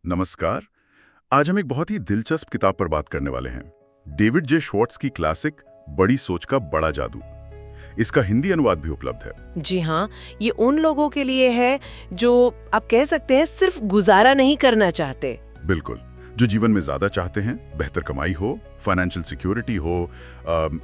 नमस्कार। आज हम एक बहुत ही दिलचस्प किताब पर बात करने वाले हैं। डेविड जे श्वार्ट्ज की क्लासिक बड़ी सोच का बड़ा जादू। इसका हिंदी अनुवाद भी उपलब्ध है। जी हाँ, ये उन लोगों के लिए है जो आप कह सकते हैं सिर्फ गुजारा नहीं करना चाहते। बिल्कुल, जो जीवन में ज्यादा चाहते हैं, बेहतर कमाई हो, फाइनेंशियल सिक्योरिटी हो,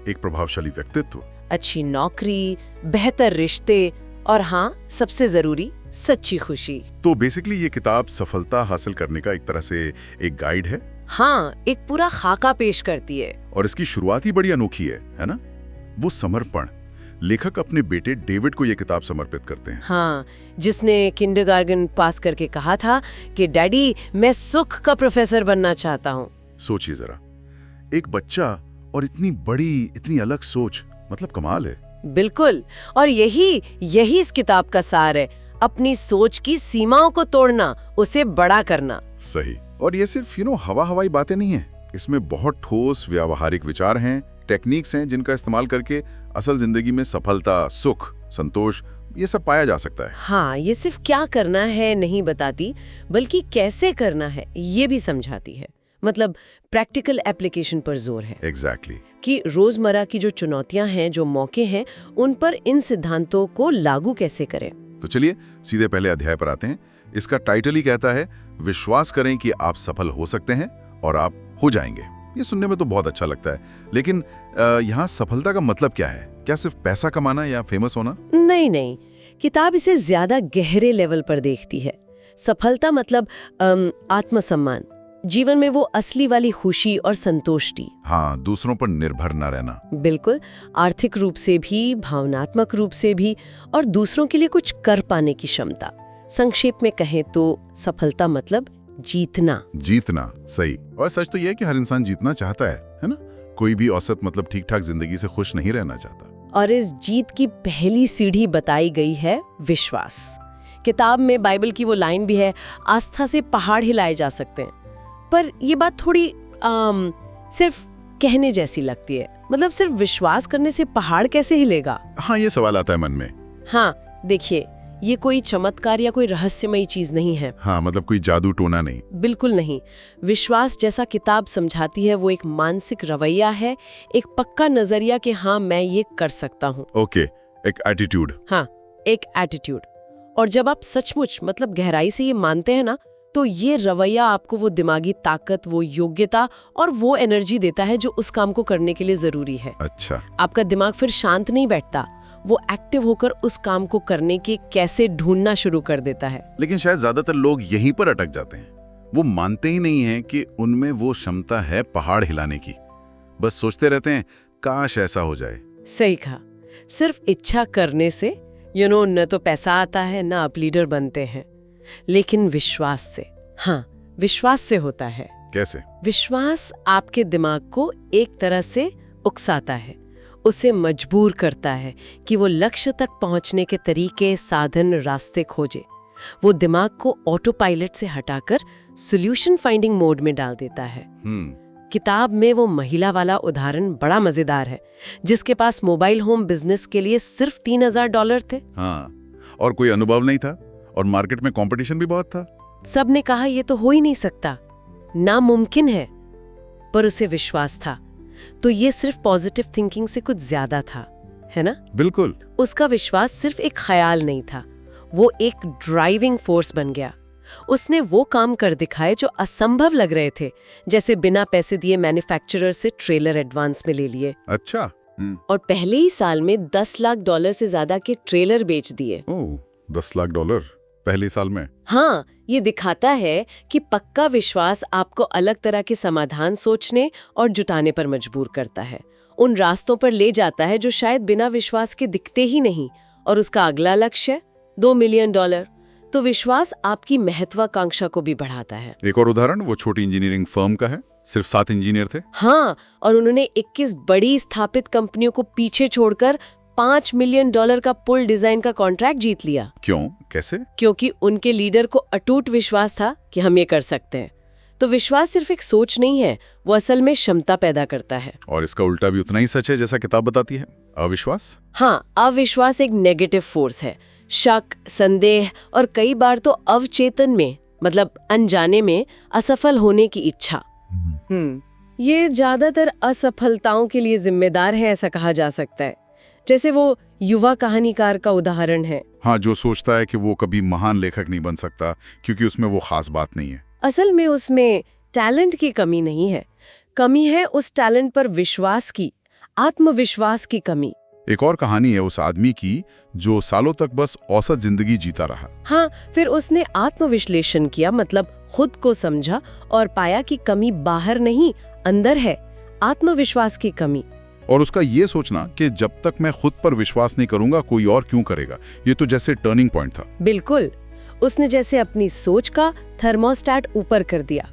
एक प्रभावशाली व्यक्तित्व, अच्छी नौकरी, बेहतर रिश्ते और हाँ, सबसे जरूरी सच्ची खुशी। तो बेसिकली ये किताब सफलता हासिल करने का एक तरह से एक गाइड है। हाँ, एक पूरा खाका पेश करती है। और इसकी शुरुआत ही बड़ी अनोखी है ना? वो समर्पण। लेखक अपने बेटे डेविड को ये किताब समर्पित करते हैं। हाँ, जिसने किंडरगार्टन पास करके कहा था कि डैडी मैं सुख का प्रोफेसर बनना चाहता हूँ। सोचिए जरा, एक बच्चा और इतनी बड़ी, इतनी अलग सोच, मतलब कमाल है। बिल्कुल, और यही इस किताब का सार है। अपनी सोच की सीमाओं को तोड़ना, उसे बड़ा करना। सही। और ये सिर्फ हवाई बातें नहीं है। इसमें बहुत ठोस व्यावहारिक विचार हैं, टेक्निक्स हैं जिनका इस्तेमाल करके असल जिंदगी में सफलता, सुख, संतोष ये सब पाया जा सकता है। हाँ, ये सिर्फ क्या करना है नहीं बताती, बल्कि कैसे करना है ये भी समझाती है। मतलब प्रैक्टिकल एप्लीकेशन पर जोर है। एग्जैक्टली। कि रोजमर्रा की जो चुनौतियां हैं, जो मौके हैं, उन पर इन सिद्धांतों को लागू कैसे करें। तो चलिए सीधे पहले अध्याय पर आते हैं। इसका टाइटल ही कहता है, विश्वास करें कि आप सफल हो सकते हैं और आप हो जाएंगे। ये सुनने में तो बहुत अच्छा लगता है, लेकिन यहाँ सफलता का मतलब क्या है? क्या सिर्फ पैसा कमाना या फेमस होना? नहीं, किताब इसे ज्यादा गहरे लेवल पर देखती है। सफलता मतलब आत्मसम्मान, जीवन में वो असली वाली खुशी और संतुष्टि। हाँ, दूसरों पर निर्भर न रहना। बिल्कुल, आर्थिक रूप से भी, भावनात्मक रूप से भी, और दूसरों के लिए कुछ कर पाने की क्षमता। संक्षेप में कहें तो सफलता मतलब जीतना। सही। और सच तो यह है कि हर इंसान जीतना चाहता है ना? कोई भी औसत मतलब ठीक ठाक जिंदगी से खुश नहीं रहना चाहता। और इस जीत की पहली सीढ़ी बताई गई है विश्वास। किताब में बाइबल की वो लाइन भी है, आस्था से पहाड़ हिलाए जा सकते हैं। पर ये बात थोड़ी सिर्फ कहने जैसी लगती है। मतलब सिर्फ विश्वास करने से पहाड़ कैसे हिलेगा? हाँ, ये सवाल आता है मन में। हाँ, देखिए, ये कोई चमत्कार या कोई रहस्यमयी चीज नहीं है। हाँ, मतलब कोई जादू टोना नहीं। बिल्कुल नहीं। विश्वास जैसा किताब समझाती है वो एक मानसिक रवैया है, एक पक्का नजरिया कि हाँ मैं ये कर सकता हूँ। ओके, एक एटीट्यूड। हाँ, एक एटीट्यूड। और जब आप सचमुच मतलब गहराई से ये मानते हैं ना, तो ये रवैया आपको वो दिमागी ताकत, वो योग्यता और वो एनर्जी देता है जो उस काम को करने के लिए जरूरी है। अच्छा। आपका दिमाग फिर शांत नहीं बैठता, वो एक्टिव होकर उस काम को करने के कैसे ढूंढना शुरू कर देता है। लेकिन शायद ज्यादातर लोग यहीं पर अटक जाते हैं। वो मानते ही नहीं हैं कि उनमें वो क्षमता है पहाड़ हिलाने की। बस सोचते रहते हैं काश ऐसा हो जाए। सही कहा। सिर्फ इच्छा करने से न तो पैसा आता है, न आप लीडर बनते हैं, लेकिन विश्वास से। हाँ, विश्वास से होता है। कैसे? विश्वास आपके दिमाग को एक तरह से उकसाता है, उसे मजबूर करता है कि वो लक्ष्य तक पहुंचने के तरीके, साधन, रास्ते खोजे। वो दिमाग को ऑटो पायलट से हटाकर सॉल्यूशन फाइंडिंग मोड में डाल देता है। किताब में वो महिला वाला उदाहरण बड़ा मजेदार है, जिसके पास मोबाइल होम बिजनेस के लिए सिर्फ $3000 थे। हाँ, और कोई अनुभव नहीं था, और मार्केट में कंपटीशन भी बहुत था। सबने कहा ये तो हो ही नहीं सकता, नामुमकिन है, पर उसे विश्वास था। तो ये सिर्फ पॉजिटिव थिंकिंग से कुछ ज्यादा था, है ना? बिल्कुल। उसका विश्वास सिर्फ एक ख्याल नहीं था, वो एक ड्राइविंग फोर्स बन गया। उसने वो काम कर दिखाए जो असंभव लग रहे थे, जैसे बिना पैसे दिए मैन्युफैक्चरर से ट्रेलर एडवांस में ले लिए। अच्छा। और पहले ही साल में $10 लाख से ज्यादा के ट्रेलर बेच दिए। ओह, $10 लाख पहले साल में? हाँ, ये दिखाता है कि पक्का विश्वास आपको अलग तरह के समाधान सोचने और जुटाने पर मजबूर करता है, उन रास्तों पर ले जाता है जो शायद बिना विश्वास के दिखते ही नहीं। और उसका अगला लक्ष्य $2 मिलियन। तो विश्वास आपकी महत्वाकांक्षा को भी बढ़ाता है। एक और उदाहरण वो छोटी इंजीनियरिंग फर्म का है, सिर्फ 7 इंजीनियर थे। हाँ, और उन्होंने 21 बड़ी स्थापित कंपनियों को पीछे छोड़कर $5 मिलियन का पुल डिजाइन का कॉन्ट्रैक्ट जीत लिया। क्यों? कैसे? क्योंकि उनके लीडर को अटूट विश्वास था कि हम ये कर सकते हैं। तो विश्वास सिर्फ एक सोच नहीं है, वो असल में क्षमता पैदा करता है। और इसका उल्टा भी उतना ही सच है जैसा किताब बताती है, अविश्वास। हाँ, अविश्वास एक नेगेटिव फोर्स है। शक, संदेह और कई बार तो अवचेतन में मतलब अनजाने में असफल होने की इच्छा। ये ज्यादातर असफलताओं के लिए जिम्मेदार है, ऐसा कहा जा सकता है। जैसे वो युवा कहानीकार का उदाहरण है। हाँ, जो सोचता है कि वो कभी महान लेखक नहीं बन सकता क्योंकि उसमें वो खास बात नहीं है। असल में उसमें टैलेंट की कमी नहीं है, कमी है उस टैलेंट पर विश्वास की, आत्मविश्वास की कमी। एक और कहानी है उस आदमी की जो सालों तक बस औसत जिंदगी जीता रहा। हाँ, फिर उसने आत्मविश्लेषण किया, मतलब खुद को समझा और पाया कि कमी बाहर नहीं अंदर है, आत्मविश्वास की कमी। और उसका ये सोचना कि जब तक मैं खुद पर विश्वास नहीं करूंगा कोई और क्यों करेगा, ये तो जैसे टर्निंग पॉइंट था। बिल्कुल, उसने जैसे अपनी सोच का थर्मोस्टेट ऊपर कर दिया।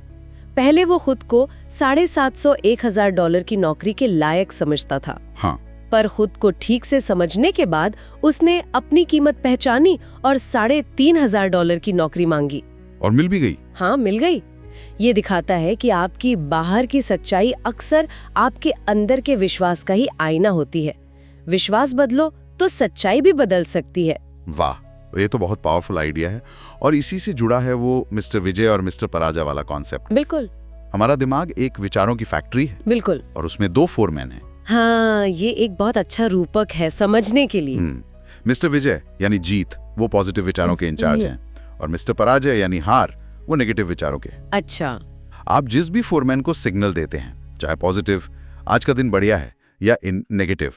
पहले वो खुद को $750-1,000 की नौकरी के लायक समझता था। हाँ, पर खुद को ठीक से समझने के बाद उसने अपनी कीमत पहचानी और $3,500 की नौकरी मांगी। और मिल भी गई। हाँ, मिल गई। ये दिखाता है कि आपकी बाहर की सच्चाई अक्सर आपके अंदर के विश्वास का ही आईना होती है। विश्वास बदलो तो सच्चाई भी बदल सकती है। वाह, ये तो बहुत पावरफुल आइडिया है। और इसी से जुड़ा है वो मिस्टर विजय और मिस्टर पराजय वाला कॉन्सेप्ट। बिल्कुल। हमारा दिमाग एक विचारों की फैक्ट्री है। बिल्कुल। और उसमें 2 फोरमैन हैं। हाँ, ये एक बहुत अच्छा रूपक है समझने के लिए। मिस्टर विजय यानी जीत, वो पॉजिटिव विचारों के इंचार्ज हैं, और मिस्टर पराजय यानी हार, वो नेगेटिव विचारों के। अच्छा। आप जिस भी फोरमैन को सिग्नल देते हैं, चाहे पॉजिटिव, आज का दिन बढ़िया है, या नेगेटिव,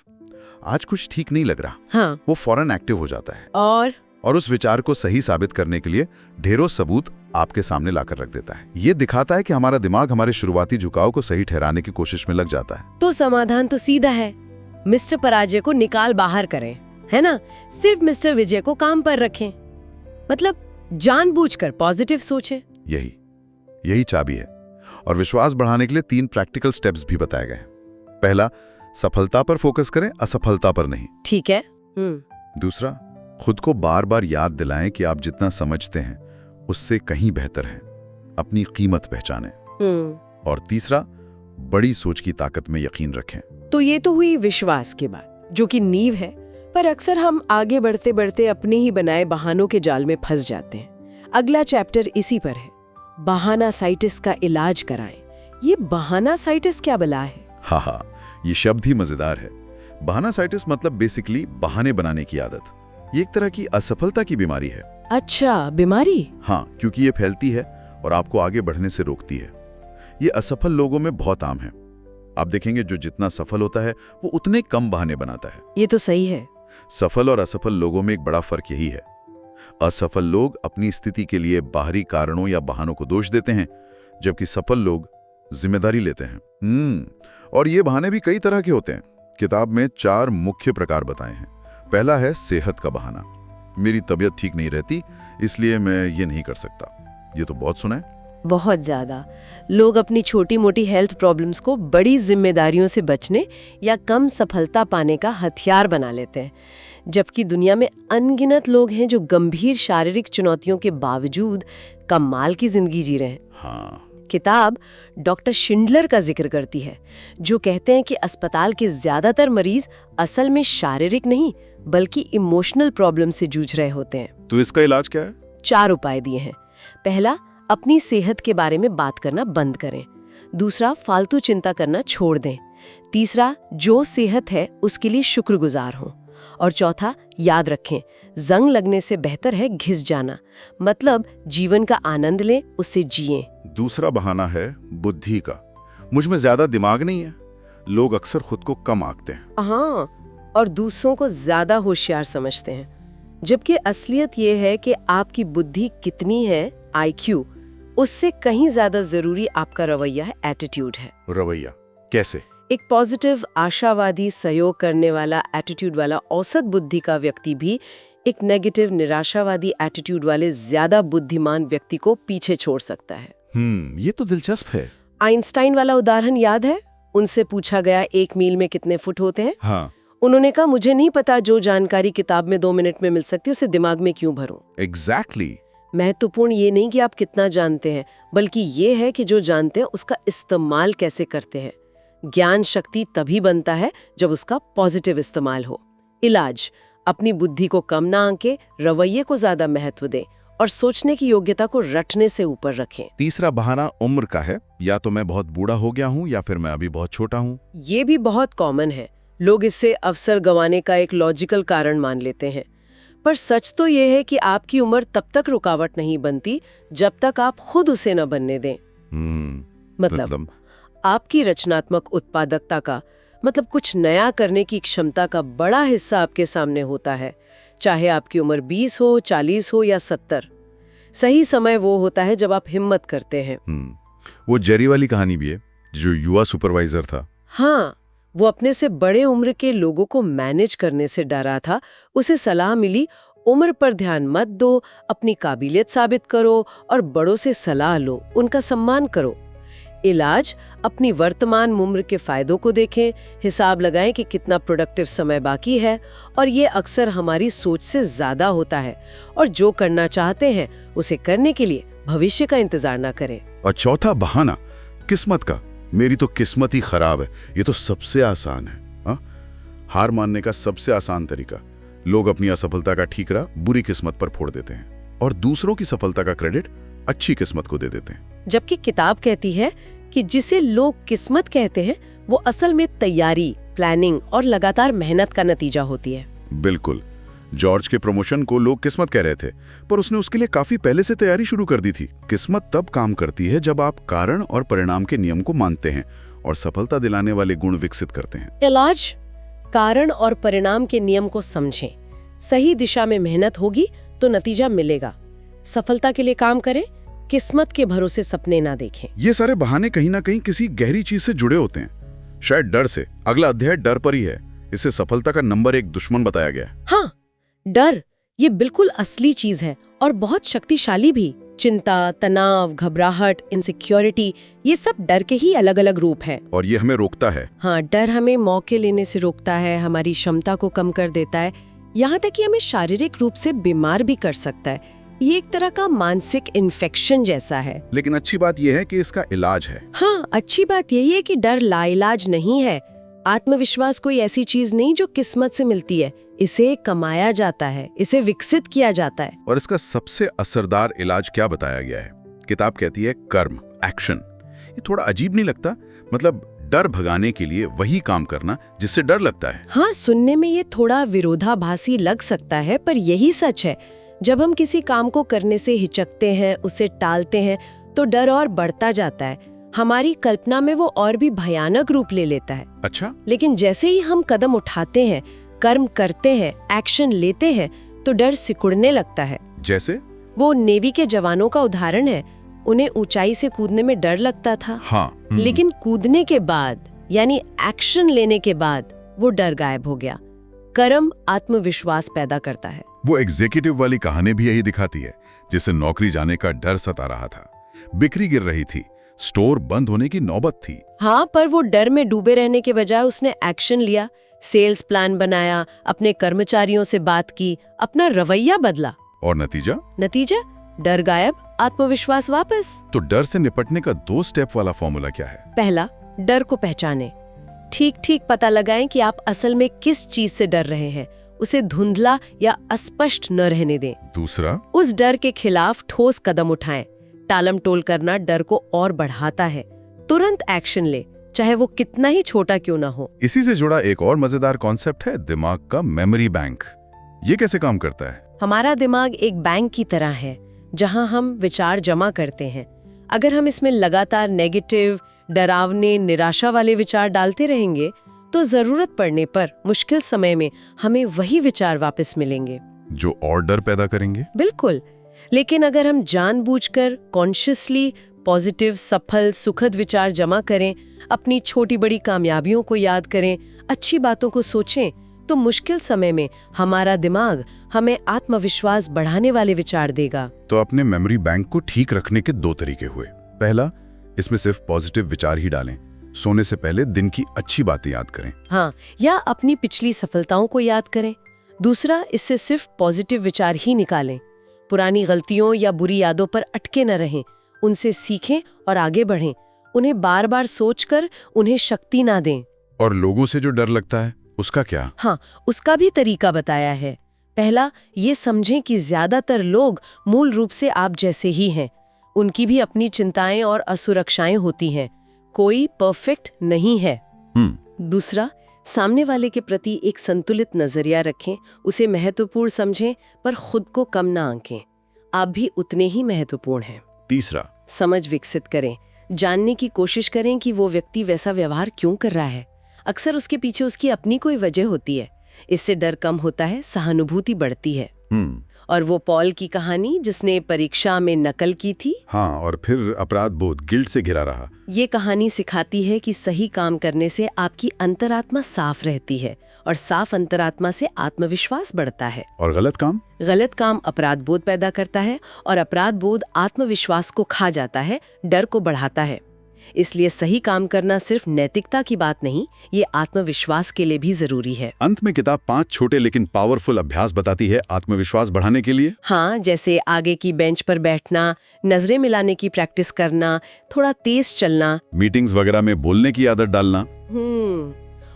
आज कुछ ठीक नहीं लग रहा, हाँ, वो फौरन एक्टिव हो जाता है और उस विचार को सही साबित करने के लिए ढेरों सबूत आपके सामने लाकर रख देता है। ये दिखाता है कि हमारा दिमाग हमारे शुरुआती झुकाव को सही ठहराने की कोशिश में लग जाता है। तो समाधान तो सीधा है, मिस्टर पराजय को निकाल बाहर करें, है ना? सिर्फ मिस्टर विजय को काम पर रखें, मतलब जानबूझकर पॉजिटिव सोचें। यही चाबी है। और विश्वास बढ़ाने के लिए 3 प्रैक्टिकल स्टेप्स भी बताए गए हैं। पहला, सफलता पर फोकस करें, असफलता पर नहीं। ठीक है। दूसरा, खुद को बार बार याद दिलाएं कि आप जितना समझते हैं उससे कहीं बेहतर हैं, अपनी कीमत पहचानें। और तीसरा, बड़ी सोच की ताकत में यकीन रखें। तो ये तो हुई विश्वास की बात, जो कि नींव है, पर अक्सर हम आगे बढ़ते बढ़ते अपने ही बनाए बहानों के जाल में फंस जाते हैं। अगला चैप्टर इसी पर है, बहानासाइटिस का इलाज कराएं। ये बहानासाइटिस क्या बला है? हाँ, ये शब्द ही मजेदार है। बहानासाइटिस मतलब बेसिकली बहाने बनाने की आदत। ये एक तरह की असफलता की बीमारी है। अच्छा, बीमारी? हाँ, क्योंकि ये फैलती है और आपको आगे बढ़ने से रोकती है। ये असफल लोगों में बहुत आम है। आप देखेंगे जो जितना सफल होता है वो उतने कम बहाने बनाता है। ये तो सही है। सफल और असफल लोगों में एक बड़ा फर्क यही है, असफल लोग अपनी स्थिति के लिए बाहरी कारणों या बहानों को दोष देते हैं, जबकि सफल लोग जिम्मेदारी लेते हैं। और ये बहाने भी कई तरह के होते हैं। किताब में 4 मुख्य प्रकार बताए हैं। पहला है सेहत का बहाना, मेरी तबीयत ठीक नहीं रहती इसलिए मैं ये नहीं कर सकता। ये तो बहुत सुना है। बहुत ज्यादा लोग अपनी छोटी मोटी हेल्थ प्रॉब्लम्स को बड़ी जिम्मेदारियों से बचने या कम सफलता पाने का हथियार बना लेते हैं, जबकि दुनिया में अनगिनत लोग हैं जो गंभीर शारीरिक चुनौतियों के बावजूद कमाल की जिंदगी जी रहे हैं। हाँ। किताब डॉक्टर शिंडलर का जिक्र करती है, जो कहते हैं कि अस्पताल के ज्यादातर मरीज असल में शारीरिक नहीं बल्कि इमोशनल प्रॉब्लम से जूझ रहे होते हैं। तो इसका इलाज क्या है? 4 उपाय दिए हैं। पहला, अपनी सेहत के बारे में बात करना बंद करें। दूसरा, फालतू चिंता करना छोड़ दें। तीसरा, जो सेहत है उसके लिए शुक्रगुजार हों। और चौथा, याद रखें, जंग लगने से बेहतर है घिस जाना, मतलब जीवन का आनंद लें, उससे जिएं। दूसरा बहाना है बुद्धि का, मुझ में ज्यादा दिमाग नहीं है। लोग अक्सर खुद को कम आंकते हैं। हाँ, और दूसरों को ज्यादा होशियार समझते हैं, जबकि असलियत ये है कि आपकी बुद्धि कितनी है, IQ, उससे कहीं ज्यादा जरूरी आपका रवैया है, एटीट्यूड है। रवैया कैसे? एक पॉजिटिव, आशावादी, सहयोग करने वाला एटीट्यूड वाला औसत बुद्धि का व्यक्ति भी एक नेगेटिव, निराशावादी एटीट्यूड वाले ज्यादा बुद्धिमान व्यक्ति को पीछे छोड़ सकता है। ये तो दिलचस्प है। आइंस्टाइन वाला उदाहरण याद है? उनसे पूछा गया 1 मील में कितने फुट होते हैं? हाँ। उन्होंने कहा, मुझे नहीं पता, जो जानकारी किताब में 2 मिनट में मिल सकती है उसे दिमाग में क्यों भरूं। एग्जैक्टली। महत्वपूर्ण ये नहीं कि आप कितना जानते हैं, बल्कि ये है कि जो जानते हैं उसका इस्तेमाल कैसे करते हैं। ज्ञान शक्ति तभी बनता है जब उसका पॉजिटिव इस्तेमाल हो। इलाज, अपनी बुद्धि को कम ना आंके, रवैये को ज्यादा महत्व दें और सोचने की योग्यता को रटने से ऊपर रखें। तीसरा बहाना उम्र का है, या तो मैं बहुत बूढ़ा हो गया हूँ या फिर मैं अभी बहुत छोटा हूँ। ये भी बहुत कॉमन है। लोग इसे अवसर गंवाने का एक लॉजिकल कारण मान लेते हैं, पर सच तो ये है कि आपकी उम्र तब तक रुकावट नहीं बनती जब तक आप खुद उसे न बनने दें। मतलब आपकी रचनात्मक उत्पादकता का, मतलब कुछ नया करने की क्षमता का बड़ा हिस्सा आपके सामने होता है, चाहे आपकी उम्र 20 हो, 40 हो या 70। सही समय वो होता है जब आप हिम्मत करते हैं। वो जेरी वाली कहानी भी है, जो युवा सुपरवाइजर था। हाँ, वो अपने से बड़े उम्र के लोगों को मैनेज करने से डरा था। उसे सलाह मिली, उम्र पर ध्यान मत दो, अपनी काबिलियत साबित करो और बड़ों से सलाह लो, उनका सम्मान करो। इलाज, अपनी वर्तमान उम्र के फायदों को देखें, हिसाब लगाएं कि कितना प्रोडक्टिव समय बाकी है, और ये अक्सर हमारी सोच से ज्यादा होता है। और जो करना चाहते हैं उसे करने के लिए भविष्य का इंतजार ना करें। और चौथा बहाना किस्मत का। मेरी तो किस्मत ही खराब है, ये तो सबसे आसान है। हार मानने का सबसे आसान तरीका। लोग अपनी असफलता का ठीकरा बुरी किस्मत पर फोड़ देते हैं और दूसरों की सफलता का क्रेडिट अच्छी किस्मत को दे देते हैं। जबकि किताब कहती है कि जिसे लोग किस्मत कहते हैं वो असल में तैयारी, प्लानिंग और लगातार मेहनत का नतीजा होती है। बिल्कुल। जॉर्ज के प्रमोशन को लोग किस्मत कह रहे थे, पर उसने उसके लिए काफी पहले से तैयारी शुरू कर दी थी। किस्मत तब काम करती है जब आप कारण और परिणाम के नियम को मानते हैं और सफलता दिलाने वाले गुण विकसित करते हैं। इलाज, कारण और परिणाम के नियम को समझें। सही दिशा में मेहनत होगी तो नतीजा मिलेगा। सफलता के लिए काम करें, किस्मत के भरोसे सपने ना देखें। ये सारे बहाने कहीं ना कहीं किसी गहरी चीज से जुड़े होते हैं, शायद डर से। अगला अध्याय डर पर ही है। इसे सफलता का नंबर 1 दुश्मन बताया गया है। हाँ, डर ये बिल्कुल असली चीज है और बहुत शक्तिशाली भी। चिंता, तनाव, घबराहट, इनसिक्योरिटी, ये सब डर के ही अलग अलग रूप हैं। और ये हमें रोकता है। हाँ, डर हमें मौके लेने से रोकता है, हमारी क्षमता को कम कर देता है, यहाँ तक कि हमें शारीरिक रूप से बीमार भी कर सकता है। ये एक तरह का मानसिक इन्फेक्शन जैसा है। लेकिन अच्छी बात यह है कि इसका इलाज है। हाँ, अच्छी बात यही है कि डर लाइलाज नहीं है। आत्मविश्वास कोई ऐसी चीज नहीं जो किस्मत से मिलती है। इसे कमाया जाता है, इसे विकसित किया जाता है। और इसका सबसे असरदार इलाज क्या बताया गया है? किताब कहती है कर्म, एक्शन। ये थोड़ा अजीब नहीं लगता? मतलब डर भगाने के लिए वही काम करना जिससे डर लगता है। हाँ, सुनने में ये थोड़ा विरोधाभासी लग सकता है, पर यही सच है। जब हम किसी काम को करने से हिचकते हैं, उसे टालते हैं, तो डर और बढ़ता जाता है। हमारी कल्पना में वो और भी भयानक रूप ले लेता है। अच्छा। लेकिन जैसे ही हम कदम उठाते हैं, कर्म करते हैं, एक्शन लेते हैं, तो डर सिकुड़ने लगता है। जैसे वो नेवी के जवानों का उदाहरण है। उन्हें ऊंचाई से कूदने में डर लगता था। हाँ। लेकिन कूदने के बाद, यानी एक्शन लेने के बाद, वो डर गायब हो गया। कर्म आत्मविश्वास पैदा करता है। वो एग्जीक्यूटिव वाली कहानी भी यही दिखाती है, जिसे नौकरी जाने का डर सता रहा था। बिक्री गिर रही थी, स्टोर बंद होने की नौबत थी। हाँ, पर वो डर में डूबे रहने के बजाय उसने एक्शन लिया, सेल्स प्लान बनाया, अपने कर्मचारियों से बात की, अपना रवैया बदला। और नतीजा? डर गायब, आत्मविश्वास वापस। तो डर से निपटने का 2 स्टेप वाला फॉर्मूला क्या है? पहला, डर को पहचानें। ठीक पता लगाएं कि आप असल में किस चीज से डर रहे हैं। उसे धुंधला या अस्पष्ट न रहने दें। दूसरा, उस डर के खिलाफ ठोस कदम उठाएं। टालम टोल करना डर को और बढ़ाता है। तुरंत एक्शन ले, चाहे वो कितना ही छोटा क्यों ना हो। इसी से जुड़ा एक और मजेदार कॉन्सेप्ट है दिमाग का मेमोरी बैंक। ये कैसे काम करता है? हमारा दिमाग एक बैंक की तरह है, जहां हम विचार जमा करते हैं। अगर हम इसमें लगातार नेगेटिव, डरावने, निराशा वाले विचार डालते रहेंगे, तो जरूरत पड़ने पर मुश्किल समय में हमें वही विचार वापस मिलेंगे, जो और डर पैदा करेंगे। बिल्कुल। लेकिन अगर हम जानबूझकर, कॉन्शियसली पॉजिटिव, सफल, सुखद विचार जमा करें, अपनी छोटी बड़ी कामयाबियों को याद करें, अच्छी बातों को सोचें, तो मुश्किल समय में हमारा दिमाग हमें आत्मविश्वास बढ़ाने वाले विचार देगा। तो अपने मेमोरी बैंक को ठीक रखने के 2 तरीके हुए। पहला, इसमें सिर्फ पॉजिटिव विचार ही डालें। सोने से पहले दिन की अच्छी बातें याद करें। हाँ, या अपनी पिछली सफलताओं को याद करें। दूसरा, इससे सिर्फ पॉजिटिव विचार ही निकालें। पुरानी गलतियों या बुरी यादों पर अटके न रहें, उनसे सीखें और आगे बढ़ें। उन्हें बार बार सोचकर उन्हें शक्ति ना दें। और लोगों से जो डर लगता है, उसका क्या? हाँ, उसका भी तरीका बताया है। पहला, ये समझें कि ज्यादातर लोग मूल रूप से आप जैसे ही हैं। उनकी भी अपनी चिंताएं और असुरक्षाएं होती हैं। कोई परफेक्ट नहीं है। दूसरा, सामने वाले के प्रति एक संतुलित नजरिया रखें, उसे महत्वपूर्ण समझें पर खुद को कम ना आंकें। आप भी उतने ही महत्वपूर्ण हैं। तीसरा, समझ विकसित करें, जानने की कोशिश करें कि वो व्यक्ति वैसा व्यवहार क्यों कर रहा है। अक्सर उसके पीछे उसकी अपनी कोई वजह होती है। इससे डर कम होता है, सहानुभूति बढ़ती है। और वो पॉल की कहानी जिसने परीक्षा में नकल की थी, हाँ, और फिर अपराध बोध, गिल्ट से घिरा रहा। ये कहानी सिखाती है कि सही काम करने से आपकी अंतरात्मा साफ रहती है और साफ अंतरात्मा से आत्मविश्वास बढ़ता है। और गलत काम अपराध बोध पैदा करता है और अपराध बोध आत्मविश्वास को खा जाता है, डर को बढ़ाता है। इसलिए सही काम करना सिर्फ नैतिकता की बात नहीं, ये आत्मविश्वास के लिए भी जरूरी है। अंत में किताब 5 छोटे लेकिन पावरफुल अभ्यास बताती है आत्मविश्वास बढ़ाने के लिए। हाँ, जैसे आगे की बेंच पर बैठना, नजरें मिलाने की प्रैक्टिस करना, थोड़ा तेज चलना, मीटिंग्स वगैरह में बोलने की आदत डालना,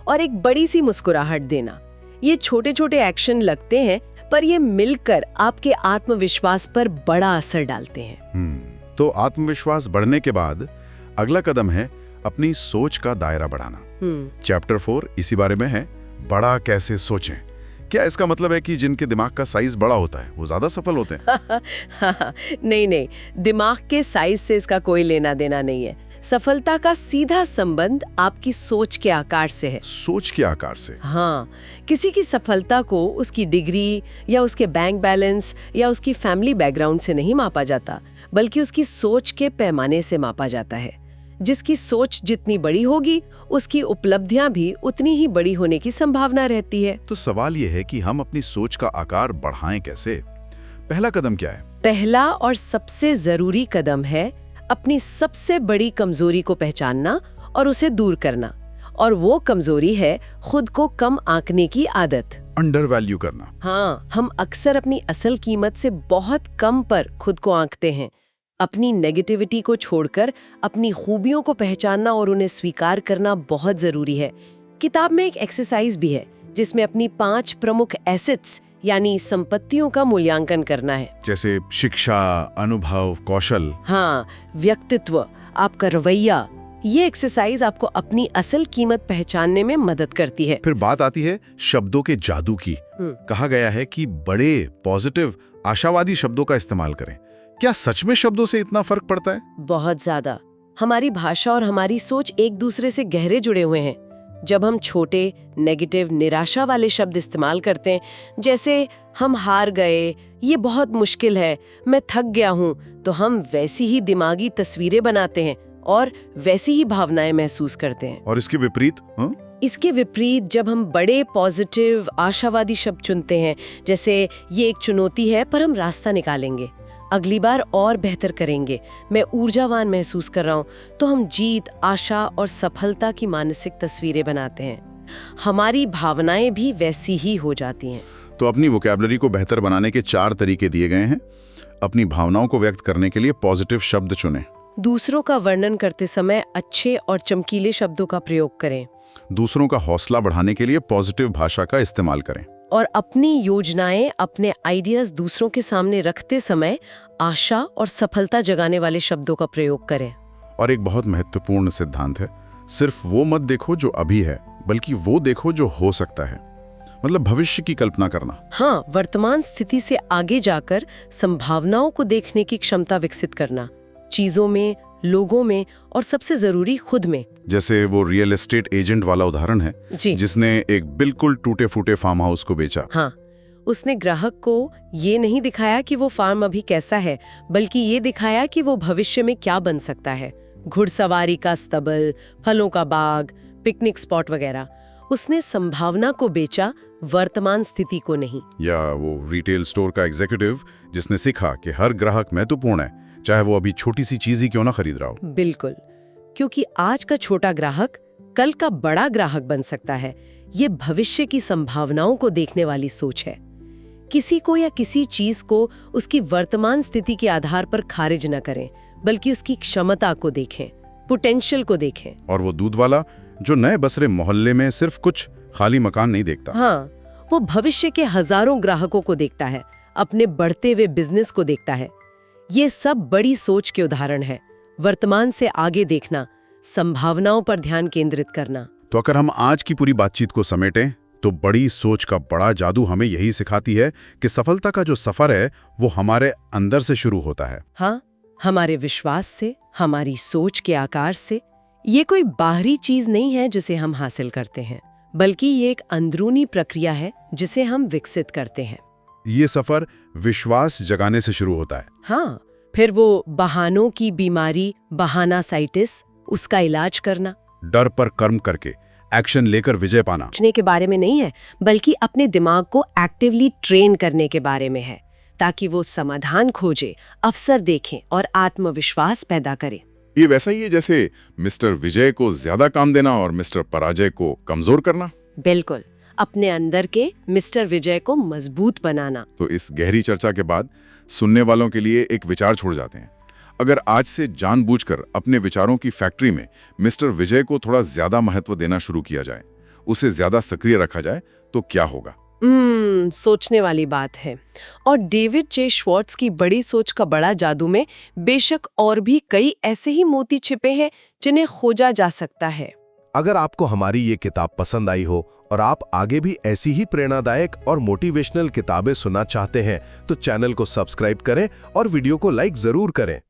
और एक बड़ी सी मुस्कुराहट देना। ये छोटे छोटे एक्शन लगते हैं पर ये मिलकर आपके आत्मविश्वास पर बड़ा असर डालते हैं। तो आत्मविश्वास बढ़ने के बाद अगला कदम है अपनी सोच का दायरा बढ़ाना। चैप्टर 4 इसी बारे में है, बड़ा कैसे सोचें। क्या इसका मतलब है कि जिनके दिमाग का साइज बड़ा होता है वो ज्यादा सफल होते हैं? नहीं, दिमाग के साइज से इसका कोई लेना देना नहीं है। सफलता का सीधा संबंध आपकी सोच के आकार से है। सोच के आकार से? हाँ, किसी की सफलता को उसकी डिग्री या उसके बैंक बैलेंस या उसकी फैमिली बैकग्राउंड से नहीं मापा जाता, बल्कि उसकी सोच के पैमाने से मापा जाता है। जिसकी सोच जितनी बड़ी होगी, उसकी उपलब्धियां भी उतनी ही बड़ी होने की संभावना रहती है। तो सवाल यह है कि हम अपनी सोच का आकार बढ़ाएं कैसे? पहला कदम क्या है? पहला और सबसे जरूरी कदम है अपनी सबसे बड़ी कमजोरी को पहचानना और उसे दूर करना। और वो कमजोरी है खुद को कम आंकने की आदत, अंडर वैल्यू करना। हाँ, हम अक्सर अपनी असल कीमत से बहुत कम पर खुद को आंकते हैं। अपनी नेगेटिविटी को छोड़कर अपनी खूबियों को पहचानना और उन्हें स्वीकार करना बहुत जरूरी है। किताब में एक एक्सरसाइज भी है जिसमें अपनी 5 प्रमुख एसेट्स यानी संपत्तियों का मूल्यांकन करना है। जैसे शिक्षा, अनुभव, कौशल। हाँ, व्यक्तित्व, आपका रवैया। ये एक्सरसाइज आपको अपनी असल कीमत पहचानने में मदद करती है। फिर बात आती है शब्दों के जादू की। कहा गया है कि बड़े पॉजिटिव आशावादी शब्दों का इस्तेमाल करें। क्या सच में शब्दों से इतना फर्क पड़ता है? बहुत ज्यादा। हमारी भाषा और हमारी सोच एक दूसरे से गहरे जुड़े हुए हैं। जब हम छोटे, नेगेटिव, निराशा वाले शब्द इस्तेमाल करते हैं, जैसे हम हार गए, ये बहुत मुश्किल है, मैं थक गया हूँ, तो हम वैसी ही दिमागी तस्वीरें बनाते हैं और वैसी ही भावनाएं महसूस करते हैं। और इसके विपरीत? इसके विपरीत जब हम बड़े पॉजिटिव, आशावादी शब्द चुनते हैं, जैसे ये एक चुनौती है पर हम रास्ता निकालेंगे, अगली बार और बेहतर करेंगे, मैं ऊर्जावान महसूस कर रहा हूँ, तो हम जीत, आशा और सफलता की मानसिक तस्वीरें बनाते हैं। हमारी भावनाएं भी वैसी ही हो जाती हैं। तो अपनी वोकैबुलरी को बेहतर बनाने के 4 तरीके दिए गए हैं। अपनी भावनाओं को व्यक्त करने के लिए पॉजिटिव शब्द चुनें। दूसरों का वर्णन करते समय अच्छे और चमकीले शब्दों का प्रयोग करें। दूसरों का हौसला बढ़ाने के लिए पॉजिटिव भाषा का इस्तेमाल करें। और अपनी योजनाएं, अपने आइडियाज दूसरों के सामने रखते समय आशा और सफलता जगाने वाले शब्दों का प्रयोग करें। और एक बहुत महत्वपूर्ण सिद्धांत है, सिर्फ वो मत देखो जो अभी है, बल्कि वो देखो जो हो सकता है। मतलब भविष्य की कल्पना करना। हाँ, वर्तमान स्थिति से आगे जाकर संभावनाओं को देखने की क्षमता विकसित करना, चीजों में, लोगों में और सबसे जरूरी खुद में। जैसे वो रियल एस्टेट एजेंट वाला उदाहरण है जिसने एक बिल्कुल टूटे फूटे फार्म हाउस को बेचा। हाँ, उसने ग्राहक को ये नहीं दिखाया कि वो फार्म अभी कैसा है, बल्कि ये दिखाया कि वो भविष्य में क्या बन सकता है। घुड़सवारी का स्तबल, फलों का बाग, पिकनिक स्पॉट वगैरह। उसने संभावना को बेचा, वर्तमान स्थिति को नहीं। या वो रिटेल स्टोर का एग्जीक्यूटिव जिसने सीखा कि हर ग्राहक महत्वपूर्ण है, चाहे वो अभी छोटी सी चीज ही क्यों ना खरीद रहा हो। बिल्कुल, क्योंकि आज का छोटा ग्राहक कल का बड़ा ग्राहक बन सकता है। ये भविष्य की संभावनाओं को देखने वाली सोच है। किसी को या किसी चीज को उसकी वर्तमान स्थिति के आधार पर खारिज न करें, बल्कि उसकी क्षमता को देखें, पोटेंशियल को देखें। और वो दूध वाला जो नए बसरे मोहल्ले में सिर्फ कुछ खाली मकान नहीं देखता। हाँ, वो भविष्य के हजारों ग्राहकों को देखता है, अपने बढ़ते हुए बिजनेस को देखता है। ये सब बड़ी सोच के उदाहरण है। वर्तमान से आगे देखना, संभावनाओं पर ध्यान केंद्रित करना। तो अगर हम आज की पूरी बातचीत को समेटें तो बड़ी सोच का बड़ा जादू हमें यही सिखाती है कि सफलता का जो सफर है वो हमारे अंदर से शुरू होता है। हाँ, हमारे विश्वास से, हमारी सोच के आकार से। ये कोई बाहरी चीज नहीं है जिसे हम हासिल करते हैं, बल्कि ये एक अंदरूनी प्रक्रिया है जिसे हम विकसित करते हैं। ये सफर विश्वास जगाने से शुरू होता है। हाँ, फिर वो बहानों की बीमारी, बहानासाइटिस, उसका इलाज करना। डर पर कर्म करके एक्शन लेकर विजय पाना सोचने के बारे में नहीं है, बल्कि अपने दिमाग को एक्टिवली ट्रेन करने के बारे में है, ताकि वो समाधान खोजे, अवसर देखें और आत्मविश्वास पैदा करे। ये वैसा ही है जैसे मिस्टर विजय को ज्यादा काम देना और मिस्टर पराजय को कमजोर करना। बिल्कुल, अपने अंदर के मिस्टर विजय को मजबूत बनाना। तो इस गहरी चर्चा के बाद सुनने वालों के लिए एक विचार छोड़ जाते हैं। अगर आज से जानबूझकर अपने विचारों की फैक्ट्री में मिस्टर विजय को थोड़ा ज्यादा महत्व देना शुरू किया जाए, उसे ज्यादा सक्रिय रखा जाए, तो क्या होगा? सोचने वाली बात है। और डेविड जे श्वार्ट्ज की बड़ी सोच का बड़ा जादू में बेशक और भी कई ऐसे ही मोती छिपे हैं जिन्हें खोजा जा सकता है। अगर आपको हमारी ये किताब पसंद आई हो और आप आगे भी ऐसी ही प्रेरणादायक और मोटिवेशनल किताबें सुनना चाहते हैं तो चैनल को सब्सक्राइब करें और वीडियो को लाइक जरूर करें।